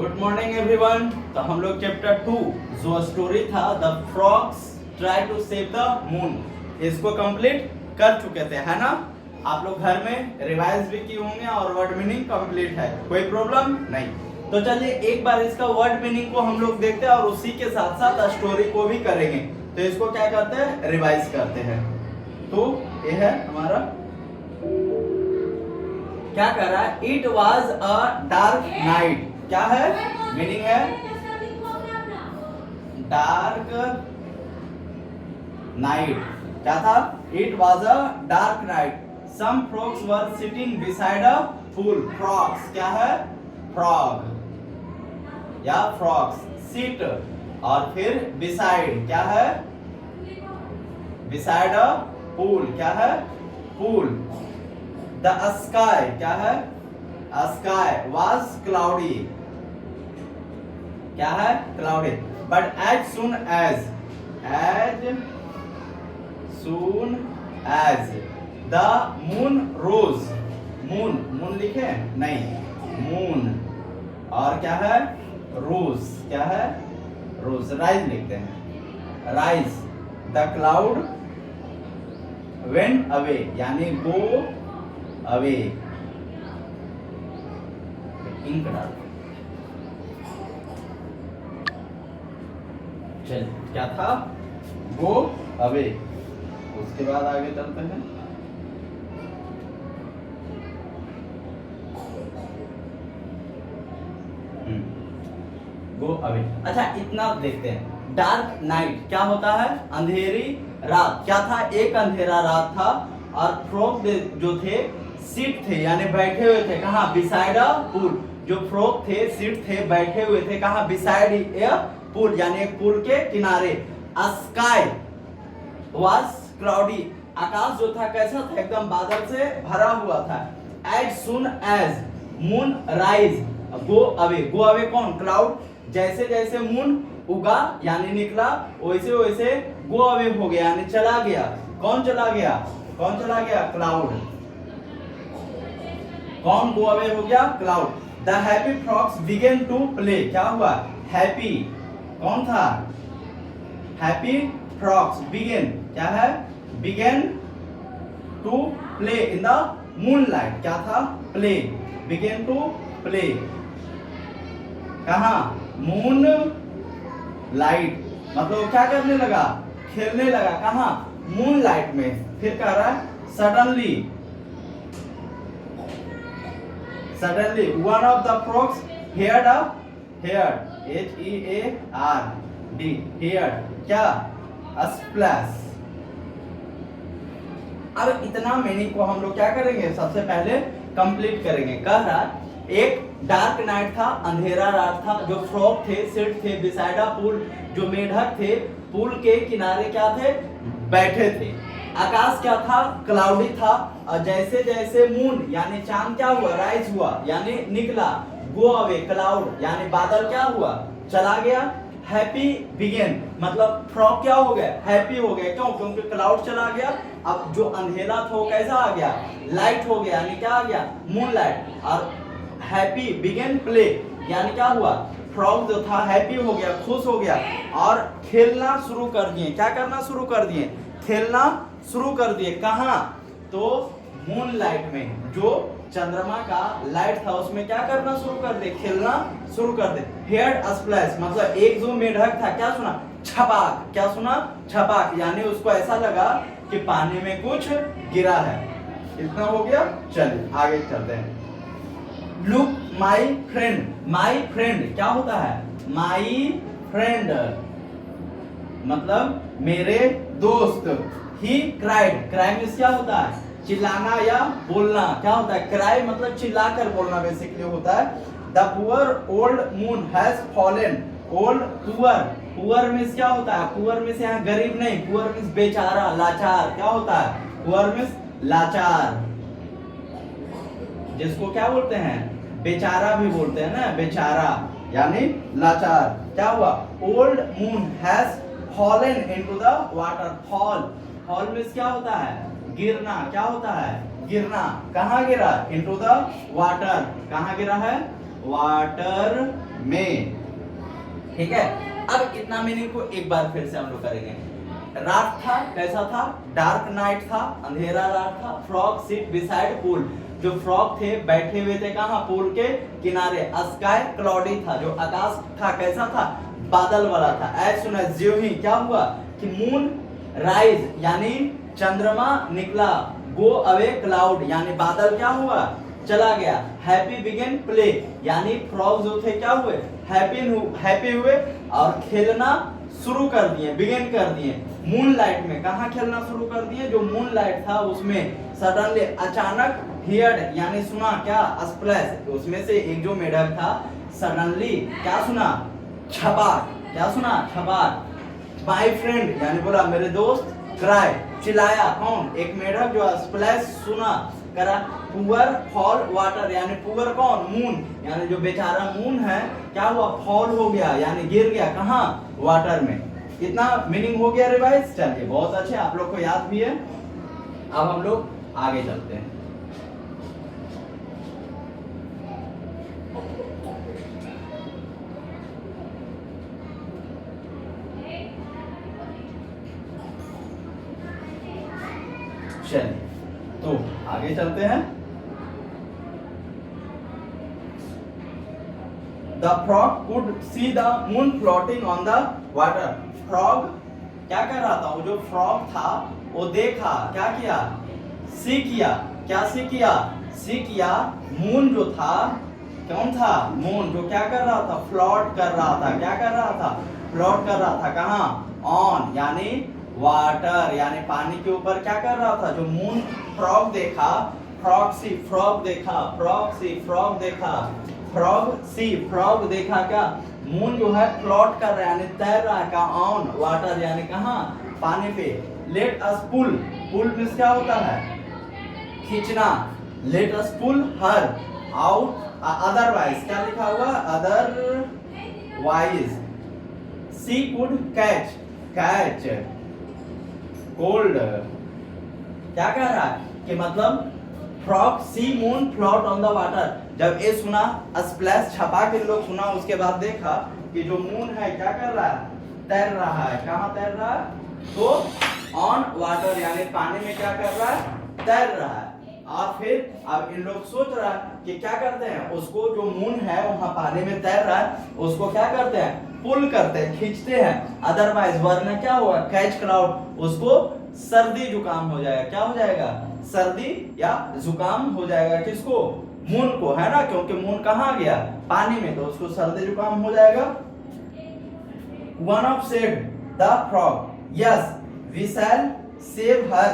Good morning everyone. तो हम लोग चैप्टर 2 जो स्टोरी था the frogs try to save the moon, इसको कंप्लीट कर चुके थे, है ना। आप लोग घर में रिवाइज भी किए होंगे और वर्ड मीनिंग कंप्लीट है, कोई प्रॉब्लम नहीं। तो चलिए एक बार इसका वर्ड मीनिंग को हम लोग देखते हैं और उसी के साथ साथ स्टोरी को भी करेंगे। तो इसको क्या करते हैं, रिवाइज करते हैं। तो ये है हमारा, क्या कर रहा है, it was a dark night. क्या है मीनिंग है, डार्क नाइट। क्या था, it was a dark night. Some frogs were sitting beside a pool. Frogs क्या है, फ्रॉग या फ्रॉग्स, सिट और फिर बिसाइड क्या है, बिसाइड अ पूल क्या है, पूल। द स्काई क्या है, स्काई वॉज क्लाउडी। क्या है, cloudy. But as soon as the moon rose, moon लिखे नहीं, मून और क्या है, रोज क्या है, रोज, राइज लिखते हैं, rise. The cloud went away यानी गो अवे, इंक डाल। चल क्या था, गो अवे। उसके बाद आगे चलते हैं। Go away. अच्छा इतना देखते हैं, डार्क नाइट क्या होता है, अंधेरी रात। क्या था, एक अंधेरा रात था और फ्रॉग जो थे सीट थे यानी बैठे हुए थे, कहाँ, बिसाइड अ पूल। जो फ्रॉग थे सीट थे, बैठे हुए थे कहाँ, बिसाइड ए पूल यानी एक पूल के किनारे। स्काई वाज क्लाउडी, आकाश जो था कैसा था, एकदम बादल से भरा हुआ था। As soon as moon rise go away, go away कौन, क्लाउड। जैसे जैसे मून उगा यानी निकला, वैसे वैसे गो अवे हो गया यानी चला गया। कौन चला गया, कौन चला गया, क्लाउड। कौन गो अवे हो गया, cloud. The happy frogs began to play. क्या हुआ, हैप्पी कौन था, हैप्पी फ्रॉग्स बिगेन क्या है, began to play in the moonlight. क्या था, प्ले, बिगेन टू प्ले कहा, मून लाइट। मतलब क्या करने लगा, खेलने लगा, कहा, मून लाइट में। फिर कह रहा है suddenly, suddenly one of the frogs heard H-E-A-R-D, heard क्या, a splash। अब इतना मीनिंग को हम लोग क्या करेंगे, सबसे पहले कंप्लीट करेंगे। कह रहा एक डार्क नाइट था, अंधेरा रात था। जो फ्रॉग थे सिट थे बिसाइड अ पूल, जो मेढक थे पूल के किनारे क्या थे, बैठे थे। आकाश क्या था, क्लाउडी था। और जैसे जैसे मून यानी चांद क्या हुआ, राइज हुआ यानी निकला। गो अवे क्लाउड यानी बादल क्या हुआ, चला गया। हैप्पी बिगेन मतलब फ्रॉग क्या हो गया, हैप्पी हो गया। क्यों, क्योंकि क्लाउड चला गया। अब जो अंधेरा था वो कैसा आ गया, लाइट हो गया यानी क्या आ गया, मून लाइट। और हैप्पी बिगेन प्ले यानी क्या हुआ, फ्रॉग जो था हैप्पी हो गया, खुश हो गया और खेलना शुरू कर दिए। क्या करना शुरू कर दिए, खेलना शुरू कर दिए। कहाँ, तो मून लाइट में, जो चंद्रमा का लाइट था उसमें क्या करना शुरू कर दे, खेलना शुरू कर दे। हेयर्ड अ स्प्लैश मतलब एक जो मेढक था क्या सुना, छपाक। क्या सुना, छपाक यानी उसको ऐसा लगा कि पानी में कुछ गिरा है। इतना हो गया, चलिए आगे चलते हैं। Look my friend, my friend क्या होता है, माई फ्रेंड मतलब मेरे दोस्त। ही क्राइड, क्राई मींस क्या होता है, चिल्लाना या बोलना। क्या होता है, क्राई मतलब चिल्लाकर बोलना बेसिकली होता है। The poor old moon has fallen, old poor, poor means क्या होता है, पुअर मींस यहाँ गरीब नहीं, पुअर मींस बेचारा, लाचार। क्या होता है, पुअर मींस लाचार, जिसको क्या बोलते हैं, बेचारा भी बोलते हैं ना, बेचारा यानी लाचार। क्या हुआ, old moon has fallen into the water. Fall means क्या होता है, गिरना। क्या होता है, गिरना। कहाँ गिरा, इनटू द वाटर, कहाँ गिरा है, वाटर में। ठीक है, अब इतना मीनिंग को एक बार फिर से हम लोग करेंगे। रात था, कैसा था? डार्क नाइट था, अंधेरा रात था। फ्रॉग सिट बिसाइड पूल, जो फ्रॉग थे बैठे हुए थे कहाँ? पूल के किनारे। स्काई क्लॉडी था, जो आकाश था कैसा था? बादल वाला था। एज सुन एज ज्यों ही क्या हुआ कि मून राइज यानी चंद्रमा निकला, गो अवे क्लाउड यानी बादल क्या हुआ? चला गया। हैप्पी बिगिन प्ले यानी फ्रॉग जो थे क्या हुए? हैप्पी हुए और खेलना शुरू कर दिए, बिगिन कर दिए। मून लाइट में कहाँ खेलना शुरू कर दिए? जो मून लाइट था उसमें सडनली अचानक हियर्ड यानी सुना क्या? स्प्लैश, उसमें से एक जो मेढक था सडनली क्या सुना? छबाक, क्या सुना? छबाक। माय फ्रेंड यानी बोला मेरे दोस्त। क्राई चिल्लाया, कौन? एक मेढक जो स्प्लैश सुना करा। पुअर फॉल वाटर यानी पुअर कौन? मून यानी जो बेचारा मून है क्या हुआ? फॉल हो गया यानी गिर गया कहाँ? वाटर में। कितना मीनिंग हो गया रिवाइज? चलिए बहुत अच्छे, आप लोग को याद भी है। अब हम लोग आगे चलते हैं। चलिए तो आगे चलते हैं। The frog could see the moon floating on the water. Frog क्या कर रहा था? वो जो frog था वो देखा, क्या किया? सी किया, क्या सी किया? सी किया मून जो था, कौन था? मून जो क्या कर रहा था? फ्लोट कर रहा था। क्या कर रहा था? फ्लोट कर रहा था कहाँ? ऑन यानी वाटर यानी पानी के ऊपर क्या कर रहा था? जो मून फ्रॉग देखा, फ्रॉग सी फ्रॉग देखा, फ्रॉग सी फ्रॉग देखा, फ्रॉग सी फ्रॉग देखा क्या? मून जो है फ्लोट कर रहा है यानी तैर रहा है का? ऑन वाटर यानी कहाँ? पानी पे। लेट अस पुल, पुल मींस क्या होता है? खींचना। Let us pull her out, otherwise क्या लिखा हुआ? Otherwise. She could catch, catch cold. क्या कह रहा है कि मतलब frog see moon float on the water. जब ये सुना स्प्लैश छपा के लोग सुना, उसके बाद देखा कि जो मून है क्या कर रहा है? तैर रहा है। कहाँ तैर रहा है? तो ऑन वाटर यानी पानी में क्या कर रहा है? तैर रहा है। और फिर अब इन लोग सोच रहा है कि क्या करते हैं? उसको जो मून है वहां पानी में तैर रहा है, उसको क्या करते हैं? पुल करते हैं, खींचते हैं। अदरवाइज वरना क्या होगा? कैच क्लाउड, उसको सर्दी जुकाम हो जाएगा। क्या हो जाएगा? सर्दी या जुकाम हो जाएगा। किसको? मून को, है ना? क्योंकि मून कहाँ गया? पानी में, तो उसको सर्दी जुकाम हो जाएगा। One of said the frog, yes, we shall save her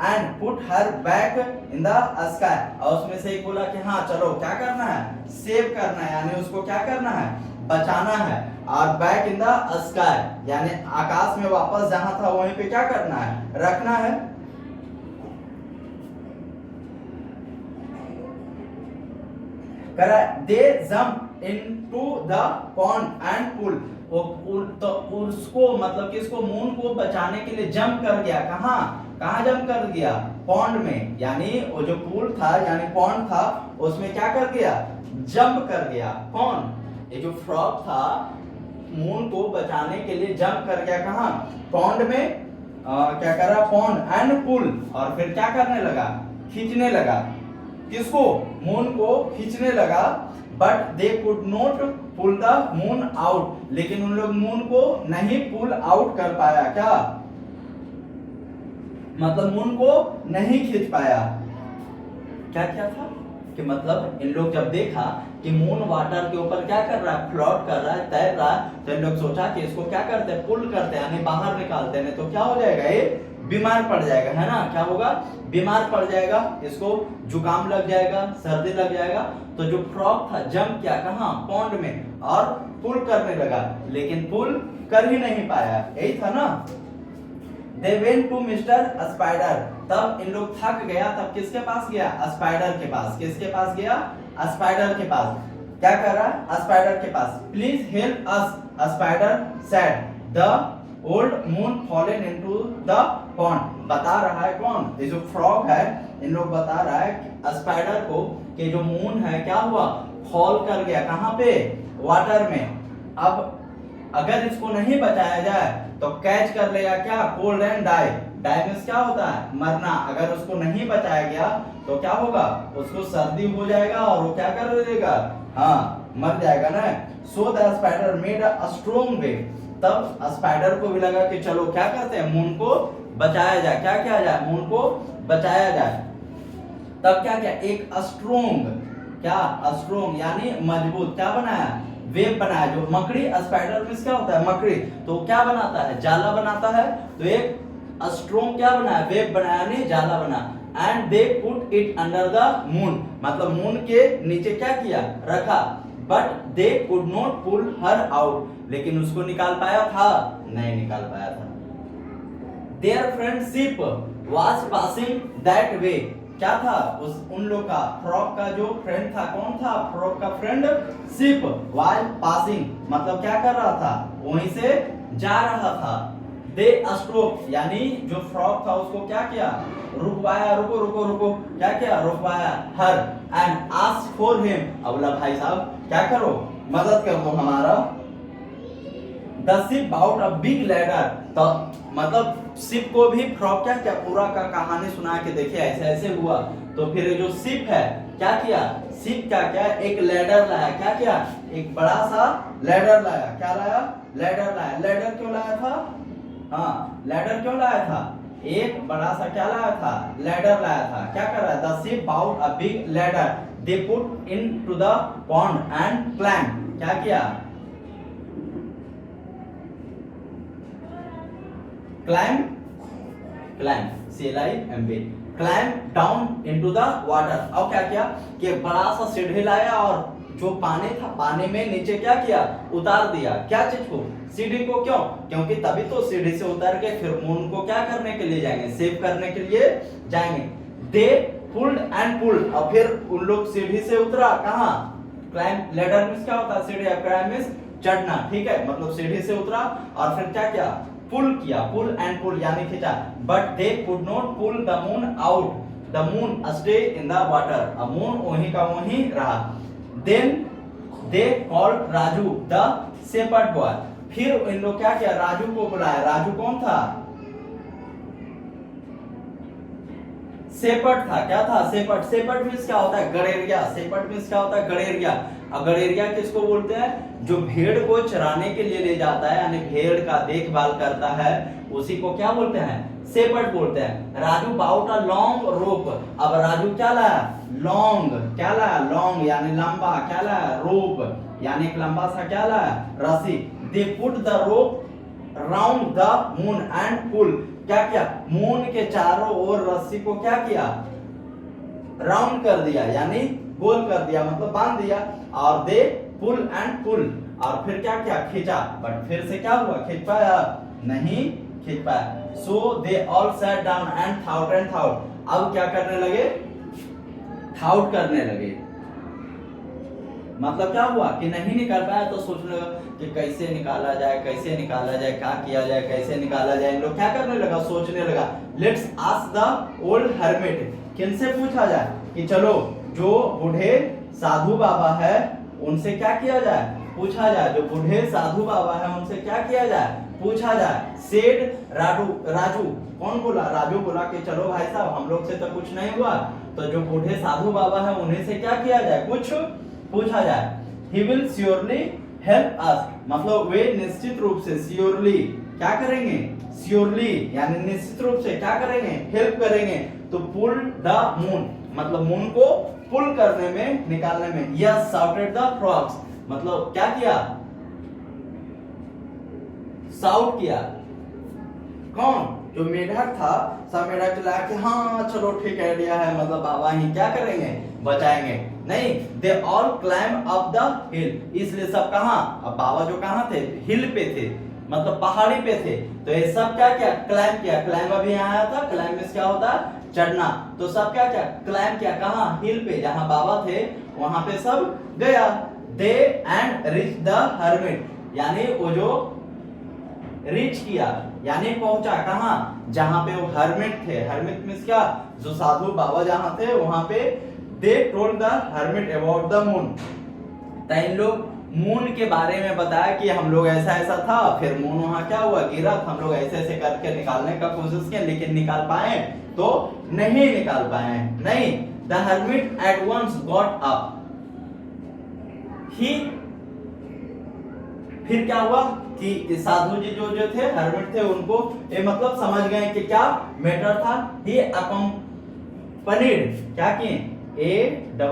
and put her back in the sky. और उसमें से एक बोला कि हाँ चलो क्या करना है? सेव करना है यानी उसको क्या करना है? बचाना है। और बैक इन द स्काई यानी आकाश में वापस जहां था वहीं पे क्या करना है? रखना है। They jump into the pond and pull. तो उसको मतलब किसको? मून को बचाने के लिए जंप कर गया। कहाँ? कहाँ जंप कर गया? पॉन्ड में यानी वो जो पूल था यानी पॉन्ड था उसमें क्या कर गया? जंप कर गया। कौन? ये जो फ्रॉग था मून को बचाने के लिए जंप कर गया। कहाँ? पॉन्ड में। क्या कर रहा? पॉन्ड एंड पुल, और फिर क्या करने लगा? खींचने लगा। किसको? मून को खींचने लगा। But they could not pull the moon out, लेकिन उन लोग मून को नहीं पुल आउट कर पाया। क्या मतलब? मून को नहीं खींच पाया। क्या क्या था कि मतलब इन लोग जब देखा कि मून वाटर के ऊपर क्या कर रहा है? फ्लोट कर रहा है, तैर रहा है, तो इन लोग सोचा कि इसको क्या करते हैं? पुल करते हैं यानी बाहर निकालते हैं, तो क्या हो जाएगा? ये बीमार पड़ जाएगा, है ना? क्या होगा? बीमार पड़ जाएगा, इसको जुकाम लग जाएगा, सर्दी लग जाएगा। तो जो फ्रॉग था जंप किया कहाँ? पॉन्ड में, और पुल करने लगा, लेकिन पुल कर ही नहीं पाया। यही था ना? They went to Mr. Spider. तब इन लोग थक गया, तब किसके पास गया? स्पाइडर के पास। किसके पास गया? स्पाइडर के पास। क्या कर रहा है? स्पाइडर के पास। Please help us, spider said. The old moon fallen into the pond. बता रहा है कौन, ये जो फ्रॉग है इन लोग बता रहा है स्पाइडर को कि जो मून है क्या हुआ, फॉल कर गया कहाँ पे, वाटर में। अब अगर इसको नहीं बचाया जाए तो कैच कर लेगा क्या, cold and die. Die means क्या होता है, मरना। अगर उसको नहीं बचाया गया तो क्या होगा, उसको सर्दी हो जाएगा और वो क्या कर देगा, हाँ मर जाएगा ना। So the spider made a strong wave. तब स्पाइडर को भी लगा कि चलो क्या करते हैं, मून को बचाया जाए। क्या किया जाए, मून को बचाया जाए। तब क्या किया, एक स्ट्रॉन्ग, क्या स्ट्रॉन्ग यानी मजबूत, क्या बनाया, वेब बनाया। जो मकड़ी, स्पाइडर में क्या होता है, मकड़ी, तो क्या बनाता है, जाला बनाता है। तो एक स्ट्रॉन्ग क्या बनाया, वेब बनाया यानी जाला बना। And they put it under the moon, मतलब मून के नीचे क्या किया, रखा। But they could not pull her out, लेकिन उसको निकाल पाया था, नहीं निकाल पाया था। Their friendship was passing that way. क्या था, उन लोग का, फ्रॉग का जो फ्रेंड था, कौन था, फ्रॉग का फ्रेंड शिप वाज पासिंग, मतलब क्या कर रहा था, वहीं से जा रहा था। दे स्टॉप यानी जो फ्रॉग था उसको क्या किया, रुकवाया, रुको रुको रुको, क्या किया, रुकवाया हर। एंड आस्क फॉर हिम, अब बोला भाई साहब क्या करो, मदद कर दो हमारा। The ship bought a big ladder, तो मतलब शिप को भी फ्रॉग क्या क्या पूरा का कहानी सुना के देखिए ऐसे ऐसे हुआ। तो फिर जो शिप है क्या किया, शिप क्या क्या, एक लैडर लाया। क्या किया, एक बड़ा सा लैडर लाया। क्या लाया, लैडर लाया। लैडर क्यों लाया था, हाँ लैडर क्यों लाया था, एक बड़ा सा क्या लाया था, लैडर लाया था। क्या कर रहा है, the ship bought a big ladder, they put into the pond and climb. क्या किया, climb CLIMB, climb down into the water। अब क्या किया कि बड़ा सा सीढ़ी लाया और जो पानी था पानी में नीचे क्या किया, उतार दिया। क्या चीज को, सीढ़ी को। क्यों, क्योंकि तभी तो सीढ़ी से उतर के फिर मून को क्या करने के लिए जाएंगे, सेव करने के लिए जाएंगे। दे पुल्ड एंड पुल्ड, और फिर उन लोग सीढ़ी से उतरा कहाँ, क्लाइंब, लैडर मींस क्या होता है, सीढ़ी, क्लाइंब मींस चढ़ना, ठीक है, मतलब सीढ़ी से उतरा और फिर क्या किया, पुल किया, पुल एंड पुल यानी खींचा। But they could not pull the moon out, the moon stay in the water, अब मून वहीं का वहीं रहा। Then they called Raju the shepherd boy, फिर इन लोग क्या किया, राजू को बुलाया। राजू कौन था, शेपर्ड था। क्या था, शेपर्ड। शेपर्ड मींस क्या होता है, गड़ेरिया। शेपर्ड मींस क्या होता है, गड़ेरिया। और गड़ेरिया किसको बोलते हैं, जो भेड़ को चराने के लिए ले जाता है, यानी भेड़ का देखभाल करता है, उसी को क्या बोलते हैं, शेपर्ड बोलते हैं। Raju bought a long rope, अब राजू क्या लाया, लॉन्ग, क्या लाया, लॉन्ग यानी लंबा, क्या लाया, रोप यानी एक लंबा सा क्या लाया, रस्सी। They put the rope round the moon and pull, क्या किया, मून के चारों ओर रस्सी को क्या किया, राउंड कर दिया यानी गोल कर दिया, मतलब बांध दिया। और दे पुल एंड पुल, और फिर क्या किया, खींचा। बट फिर से क्या हुआ, खींच पाया, नहीं खींच पाया। So they all sat down and thought. अब क्या करने लगे, थाउट करने लगे। मतलब क्या हुआ कि नहीं निकाल पाया तो सोचने लगा कि कैसे निकाला जाए, कैसे निकाला जाए, क्या किया जाए, कैसे निकाला जाए। इन लोग क्या करने लगा, सोचने लगा। Let's ask the old hermit, किनसे पूछा जाए कि चलो जो बूढ़े साधु बाबा है उनसे क्या किया जाए, पूछा जाए। जो बूढ़े साधु बाबा है उनसे क्या किया जाए, पूछा जाए। सेड राजू, कौन बोला, राजू बोला कि चलो भाई साहब हम लोग से तो कुछ नहीं हुआ, तो जो बूढ़े साधु बाबा है उन्हीं से क्या किया जाए, कुछ पूछा जाए। He will surely help us, मतलब वे निश्चित रूप से, श्योरली क्या करेंगे, श्योरली यानी निश्चित रूप से क्या करेंगे, हेल्प करेंगे। तो पुल द मून, मतलब मून को पुल करने में, निकालने में। यस शाउटेड द फ्रॉग्स, मतलब क्या किया, शाउट किया। कौन, जो मेढक था, सब मेढक चिल्लाया कि हाँ चलो ठीक आइडिया है, मतलब बाबा ही क्या करेंगे, बचाएंगे। नहीं, they all climb up the हिल, इसलिए सब कहां, अब बाबा जो कहां थे, हिल पे थे, मतलब पहाड़ी पे थे। तो ये सब क्या किया, क्लाइंब किया। क्लाइंब अभी यहाँ आया था, क्लाइंब में क्या होता है, चढ़ना। तो सब क्या किया, क्लाइंब किया, कहां, हिल पे, जहां बाबा थे वहां पे सब गया। दे एंड रीच द हर्मिट, यानी वो जो रीच किया, यानी पहुंचा कहाँ, जहां पे वो हर्मिट थे। हर्मिट मींस क्या, जो साधु बाबा जहां थे वहां पे they told the hermit about the moon. तो इन लोग मून के बारे में बताया कि हम लोग ऐसा ऐसा था, फिर मून वहां क्या हुआ, गिरा, हम लोग ऐसे ऐसे करके निकालने का कोशिश किया, लेकिन निकाल पाए तो नहीं निकाल पाए, नहीं। The hermit at once got up, he, फिर क्या हुआ कि साधु जी जो थे, हर्मिट थे, उनको ये मतलब समझ गए कि क्या मैटर था। ही अकम्पनीड, क्या किए, ACCOMPANIED,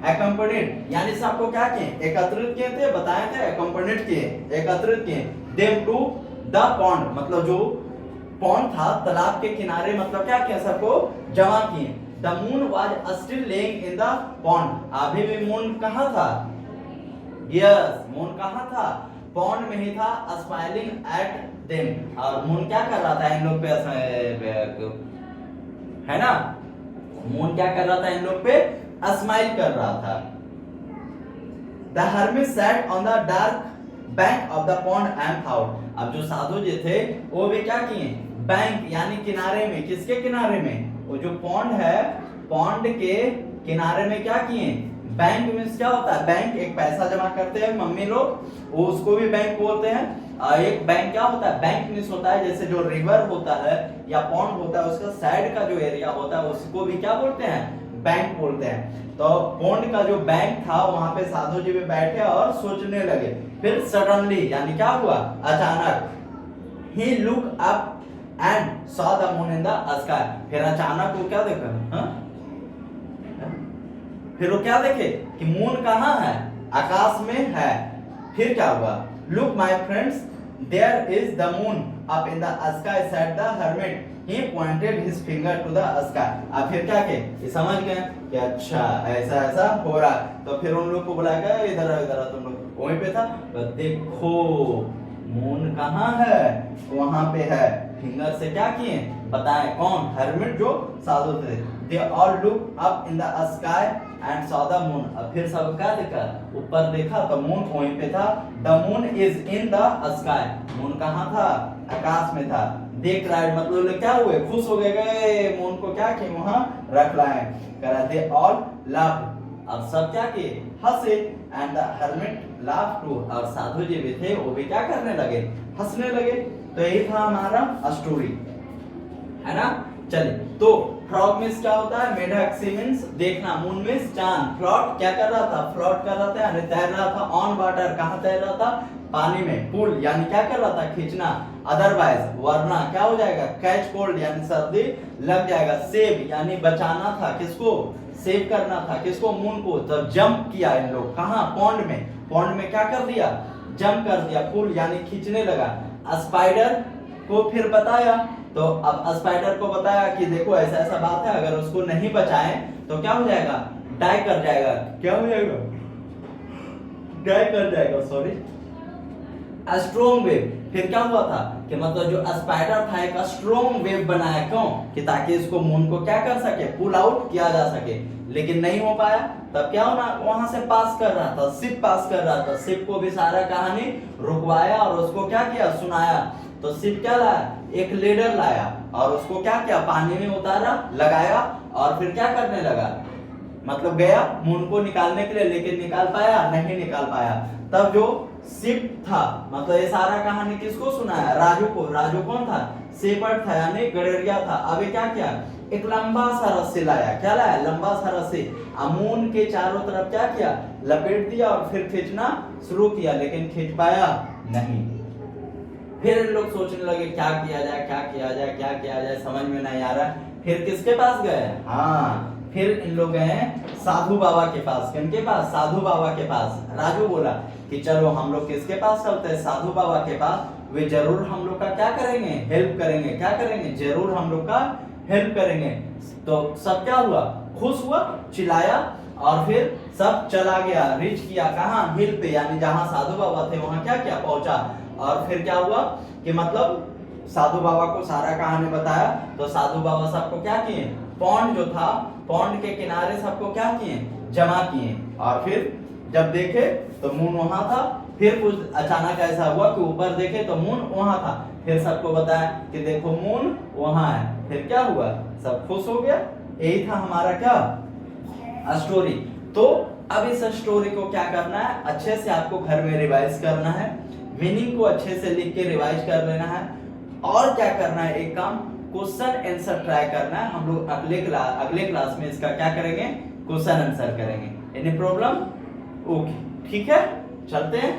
अकम्पनीड यानी सबको क्या किए, एकत्रित किए थे, बताए थे, अकम्पनीड किए, एकत्रित किए। देम टू द पॉन्ड, मतलब जो पॉन्ड था तालाब के किनारे, मतलब क्या किया, सबको जमा किए। The moon was still laying in the pond, अभी भी मून कहाँ था, यस मून कहाँ था, पॉन्ड में ही था, स्माइलिंग एट देम, और मून क्या कर रहा था इन लोग पे, है ना, मून क्या कर रहा था इन लोग पे, स्माइल कर रहा था। The hermit sat on the dark bank of the pond and thought, अब जो साधु जी थे वो भी क्या किए, बैंक यानी किनारे में, किसके किनारे में, वो जो पॉन्ड है, पॉन्ड के किनारे में क्या किए, बैंक में क्या होता है, बैंक एक पैसा जमा करते हैं मम्मी लोग, वो उसको भी बैंक बोलते हैं। एक बैंक क्या होता है, बैंक मींस होता है जैसे जो रिवर होता है या पॉन्ड होता है, उसका साइड का जो एरिया होता है उसको भी क्या बोलते हैं, बैंक बोलते हैं। तो पॉन्ड का जो बैंक था वहां पे साधु जी भी बैठे और सोचने लगे। फिर सडनली यानी क्या हुआ, अचानक, he look up and saw the moon in the sky, फिर अचानक वो क्या देखा, हाँ? फिर वो क्या देखे कि मून कहाँ है, आकाश में है। फिर क्या हुआ, look my friends there is the moon up in the sky said the hermit, he pointed his finger to the sky. अब फिर क्या के ये समझ गए कि अच्छा ऐसा ऐसा हो रहा है। तो फिर उन लोग को बुलाया गया, इधर इधर तुम लोग वहीं पे था, तो देखो मून कहाँ है, वहां पे है, फिंगर से क्या किए बताएं, कौन, हर्मिट जो साधु थे। They all look up in the sky and saw the moon, अब फिर सब क्या देखा, ऊपर देखा तो मून वहीं पे था। The moon is in the sky, moon कहाँ था, आकाश में था। देख रहा है मतलब क्या हुए, खुश हो गए, मून को क्या किए वहां रख लाए। करा दे ऑल लाफ, अब सब क्या किए, हंसे। And the hermit laugh too, और साधु जी भी थे वो भी क्या करने लगे, हंसने लगे। तो यही था हमारा स्टोरी, है ना। चलिए, तो फ्रॉग मींस क्या होता है, मेढक, सी मींस देखना, मून मींस चांद। फ्लोट क्या कर रहा था, फ्लोट कर रहा था यानी तैर रहा था। ऑन वाटर, कहां तैर रहा था, पानी में। पुल यानी क्या कर रहा था, खींचना। अदरवाइज वरना क्या हो जाएगा, कैच कोल्ड यानी सर्दी लग जाएगा। सेव यानी बचाना था, किसको, सेव करना था, किसको, मून को। तो जंप किया इन लोग, कहां, पॉन्ड में। पॉन्ड में क्या कर दिया, जंप कर दिया। पुल यानी खींचने लगा। स्पाइडर को फिर बताया, तो अब स्पाइडर को बताया कि देखो ऐसा ऐसा बात है, अगर उसको नहीं बचाएं तो क्या हो जाएगा, डाई कर जाएगा। क्या हो जाएगा, डाई कर जाएगा, सॉरी। स्ट्रॉन्ग वेव, फिर क्या हुआ था कि मतलब जो स्पाइडर था एक स्ट्रॉन्ग वेव बनाया, क्यों, कि ताकि इसको मून को क्या कर सके, पुल आउट किया जा सके। लेकिन नहीं हो पाया, तब क्या होना, वहां से पास कर रहा था, शिप पास कर रहा था। शिप को भी सारा कहानी रुकवाया और उसको क्या किया, सुनाया। तो शिप क्या लाया, एक लीडर लाया और उसको क्या किया, पानी में उतारा, लगाया और फिर क्या करने लगा, मतलब गया मून को निकालने के लिए, लेकिन निकाल पाया, नहीं निकाल पाया। तब जो शिप था, मतलब ये सारा कहानी किसको सुनाया, राजू को। राजू कौन था, शेपर्ड था यानी गड़ेरिया था। अबे क्या किया, एक लंबा सा रस्सी लाया, क्या लाया, लंबा सा रस्सी। मून के चारों तरफ क्या किया, लपेट दिया और फिर खींचना शुरू किया, लेकिन खींच पाया नहीं। फिर इन लोग सोचने लगे क्या किया जाए, क्या किया जाए, क्या किया जाए, समझ में नहीं आ रहा। फिर किसके पास गए, हाँ, फिर इन लोग गए साधु बाबा के पास। किनके पास, साधु बाबा के पास। राजू बोला कि चलो हम लोग किसके पास चलते हैं, साधु बाबा के पास। वे जरूर हम लोग का क्या करेंगे, हेल्प करेंगे। क्या करेंगे, जरूर हम लोग का हेल्प करेंगे। तो सब क्या हुआ, खुश हुआ, चिल्लाया और फिर सब चला गया, रीच किया कहाँ, हिल पे, यानी जहाँ साधु बाबा थे वहां क्या किया, पहुंचा। और फिर क्या हुआ कि मतलब साधु बाबा को सारा कहानी बताया। तो साधु बाबा सबको क्या किए, पॉन्ड जो था, पॉन्ड के किनारे सबको क्या किए, जमा किए। और फिर जब देखे तो मून वहां था। फिर कुछ अचानक ऐसा हुआ कि ऊपर देखे तो मून वहां था, फिर सबको बताया कि देखो मून वहां है, फिर क्या हुआ, सब खुश हो गया। यही था हमारा क्या स्टोरी। तो अब इस स्टोरी को क्या करना है, अच्छे से आपको घर में रिवाइज करना है, मीनिंग को अच्छे से लिख के रिवाइज कर लेना है। और क्या करना है, एक काम क्वेश्चन आंसर ट्राई करना है। हम लोग अगले क्लास में इसका क्या करेंगे, क्वेश्चन आंसर करेंगे। Any problem? ओके, ठीक है, चलते हैं।